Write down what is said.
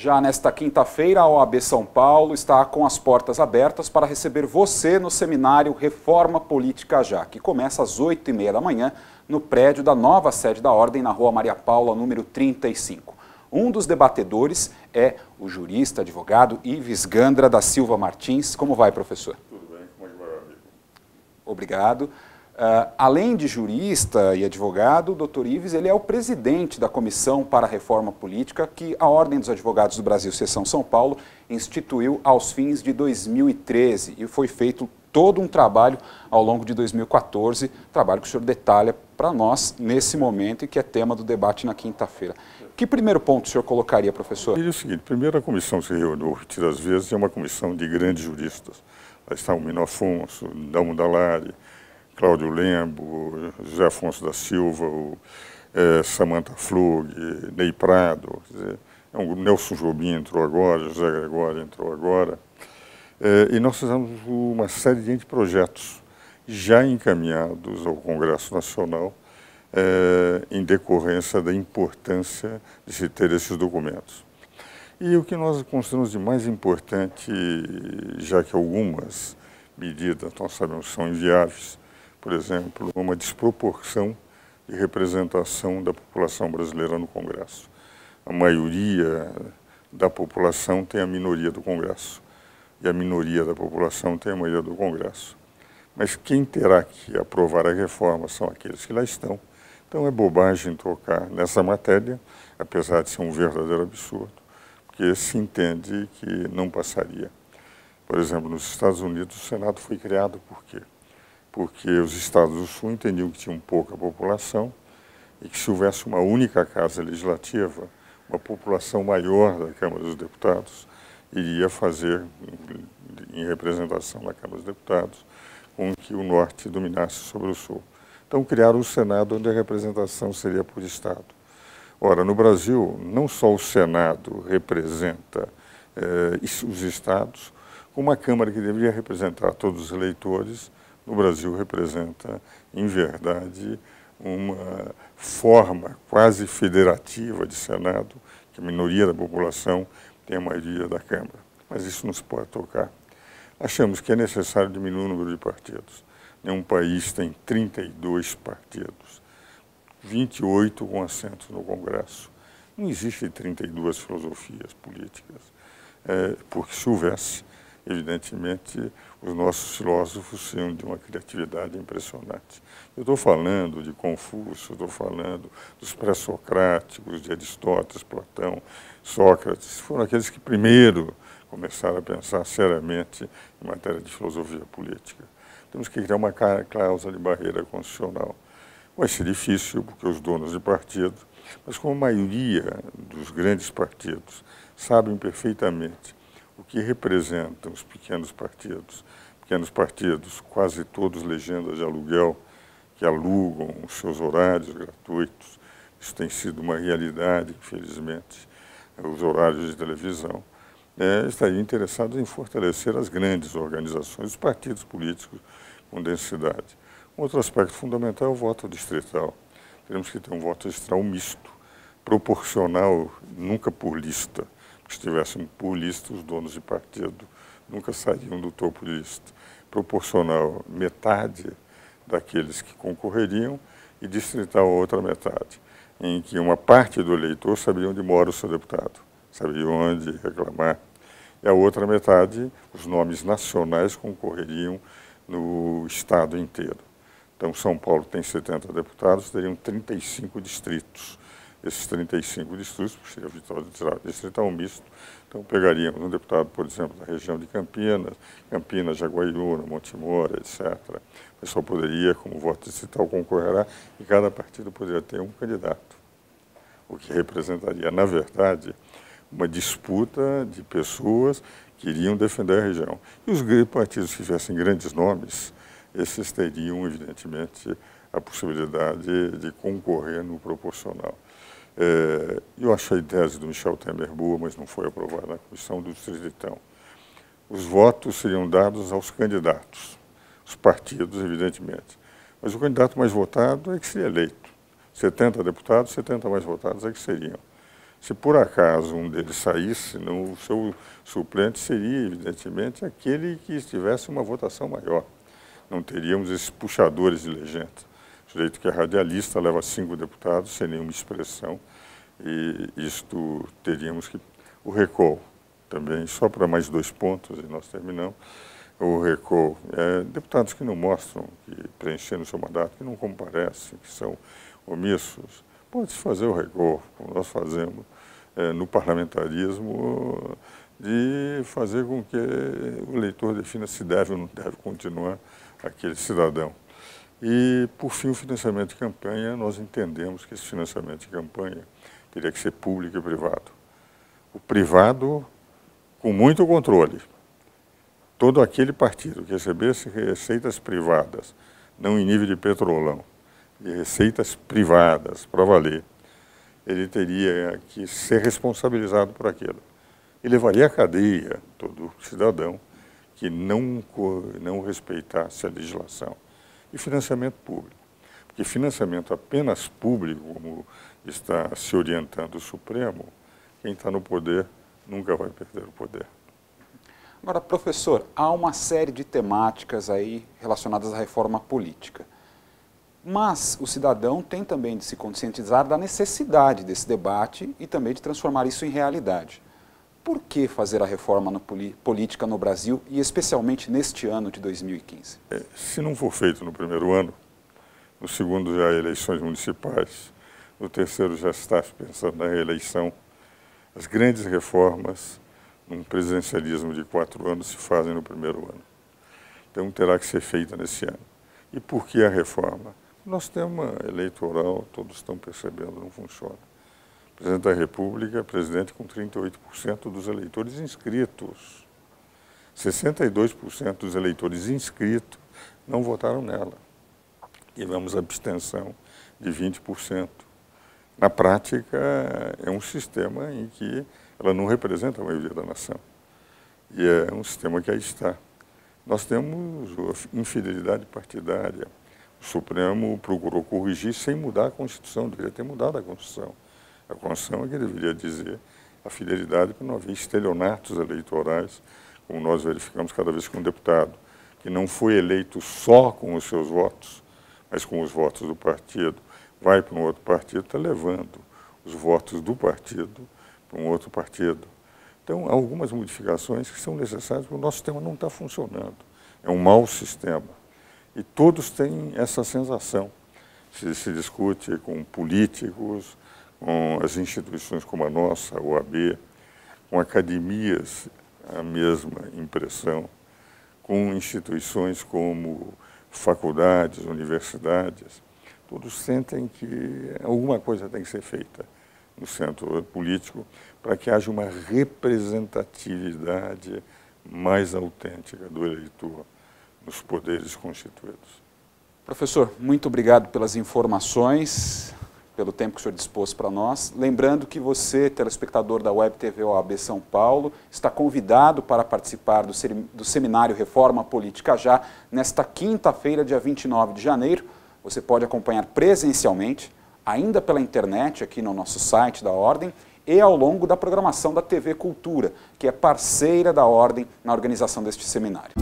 Já nesta quinta-feira, a OAB São Paulo está com as portas abertas para receber você no seminário Reforma Política Já, que começa às 8h30 da manhã no prédio da nova sede da Ordem, na Rua Maria Paula, número 35. Um dos debatedores é o jurista, advogado Ives Gandra da Silva Martins. Como vai, professor? Tudo bem, como é que vai, amigo? Obrigado. Além de jurista e advogado, o Dr. Ives ele é o presidente da Comissão para a Reforma Política que a Ordem dos Advogados do Brasil, Seção São Paulo, instituiu aos fins de 2013 e foi feito todo um trabalho ao longo de 2014, trabalho que o senhor detalha para nós nesse momento e que é tema do debate na quinta-feira. Que primeiro ponto o senhor colocaria, professor? É o seguinte, primeiro a comissão se reuniu repetidas vezes, é uma comissão de grandes juristas. Lá está o Mino Afonso, Dalmo Dallari, Cláudio Lembo, José Afonso da Silva, Samantha Flug, Ney Prado, quer dizer, Nelson Jobim entrou agora, José Gregório entrou agora. E nós fizemos uma série de anteprojetos já encaminhados ao Congresso Nacional em decorrência da importância de se ter esses documentos. E o que nós consideramos de mais importante, já que algumas medidas nós sabemos são inviáveis, por exemplo, uma desproporção de representação da população brasileira no Congresso. A maioria da população tem a minoria do Congresso e a minoria da população tem a maioria do Congresso. Mas quem terá que aprovar a reforma são aqueles que lá estão. Então é bobagem tocar nessa matéria, apesar de ser um verdadeiro absurdo, porque se entende que não passaria. Por exemplo, nos Estados Unidos o Senado foi criado por quê? Porque os estados do Sul entendiam que tinham pouca população e que se houvesse uma única casa legislativa, uma população maior da Câmara dos Deputados iria fazer, em representação da Câmara dos Deputados, com que o Norte dominasse sobre o Sul. Então criaram o Senado, onde a representação seria por estado. Ora, no Brasil, não só o Senado representa os estados, como a Câmara, que deveria representar todos os eleitores, no Brasil representa, em verdade, uma forma quase federativa de Senado, que a minoria da população tem a maioria da Câmara. Mas isso não se pode tocar. Achamos que é necessário diminuir o número de partidos. Nenhum país tem 32 partidos, 28 com assentos no Congresso. Não existem 32 filosofias políticas, porque se houvesse, evidentemente, os nossos filósofos seriam de uma criatividade impressionante. Eu estou falando de Confúcio, estou falando dos pré-socráticos, de Aristóteles, Platão, Sócrates, foram aqueles que primeiro começaram a pensar seriamente em matéria de filosofia política. Temos que criar uma cláusula de barreira constitucional. Vai ser difícil, porque os donos de partido, mas como a maioria dos grandes partidos sabem perfeitamente o que representam os pequenos partidos, quase todos legendas de aluguel, que alugam os seus horários gratuitos. Isso tem sido uma realidade, infelizmente, os horários de televisão. Estariam interessados em fortalecer as grandes organizações, os partidos políticos com densidade. Outro aspecto fundamental é o voto distrital. Teremos que ter um voto distrital misto, proporcional, nunca por lista. Se tivéssemos por lista, os donos de partido nunca sairiam do topo de lista. Proporcional, metade daqueles que concorreriam e distrital a outra metade, em que uma parte do eleitor saberia onde mora o seu deputado, saberia onde reclamar, e a outra metade, os nomes nacionais concorreriam no estado inteiro. Então, São Paulo tem 70 deputados, teriam 35 distritos. Esses 35 distritos, por ser distrital misto, então pegaríamos um deputado, por exemplo, da região de Campinas, Jaguariúna, Montemor, etc. Mas só poderia, como voto distrital, concorrerá e cada partido poderia ter um candidato, o que representaria, na verdade, uma disputa de pessoas que iriam defender a região. E os partidos que tivessem grandes nomes, esses teriam, evidentemente, a possibilidade de concorrer no proporcional. Eu achei a tese do Michel Temer boa, mas não foi aprovada na Comissão do Distritão. Os votos seriam dados aos candidatos, os partidos, evidentemente. Mas o candidato mais votado é que seria eleito. 70 deputados, 70 mais votados é que seriam. Se por acaso um deles saísse, o seu suplente seria, evidentemente, aquele que tivesse uma votação maior. Não teríamos esses puxadores de legenda. O sujeito que é radialista leva 5 deputados sem nenhuma expressão, e isto teríamos que... O recall também, só para mais 2 pontos, e nós terminamos. O recall, deputados que não mostram, que preencheram o seu mandato, que não comparecem, que são omissos, pode-se fazer o recall, como nós fazemos no parlamentarismo, de fazer com que o eleitor defina se deve ou não deve continuar aquele cidadão. E, por fim, o financiamento de campanha, nós entendemos que esse financiamento de campanha teria que ser público e privado. O privado, com muito controle. Todo aquele partido que recebesse receitas privadas, não em nível de petrolão, e receitas privadas para valer, ele teria que ser responsabilizado por aquilo. E levaria à cadeia todo cidadão que não respeitasse a legislação. E financiamento público. Porque financiamento apenas público, como está se orientando o Supremo, quem está no poder nunca vai perder o poder. Agora, professor, há uma série de temáticas aí relacionadas à reforma política. Mas o cidadão tem também de se conscientizar da necessidade desse debate e também de transformar isso em realidade. Por que fazer a reforma política no Brasil e especialmente neste ano de 2015? Se não for feito no primeiro ano, no segundo já há eleições municipais, no terceiro já está pensando na reeleição, as grandes reformas num presidencialismo de 4 anos se fazem no primeiro ano. Então terá que ser feita nesse ano. E por que a reforma? Nosso tema eleitoral, todos estão percebendo, não funciona. O presidente da República é presidente com 38% dos eleitores inscritos. 62% dos eleitores inscritos não votaram nela. Tivemos abstenção de 20%. Na prática, é um sistema em que ela não representa a maioria da nação. E é um sistema que aí está. Nós temos infidelidade partidária. O Supremo procurou corrigir sem mudar a Constituição, deveria ter mudado a Constituição. A Constituição é que deveria dizer a fidelidade para não haver estelionatos eleitorais, como nós verificamos cada vez que um deputado, que não foi eleito só com os seus votos, mas com os votos do partido, vai para um outro partido, está levando os votos do partido para um outro partido. Então, há algumas modificações que são necessárias, porque o nosso sistema não está funcionando. É um mau sistema. E todos têm essa sensação. Se discute com políticos, com as instituições como a nossa, a OAB, com academias, a mesma impressão, com instituições como faculdades, universidades, todos sentem que alguma coisa tem que ser feita no centro político para que haja uma representatividade mais autêntica do eleitor nos poderes constituídos. Professor, muito obrigado pelas informações, pelo tempo que o senhor dispôs para nós. Lembrando que você, telespectador da Web TV OAB São Paulo, está convidado para participar do seminário Reforma Política Já, nesta quinta-feira, dia 29 de janeiro. Você pode acompanhar presencialmente, ainda pela internet, aqui no nosso site da Ordem, e ao longo da programação da TV Cultura, que é parceira da Ordem na organização deste seminário.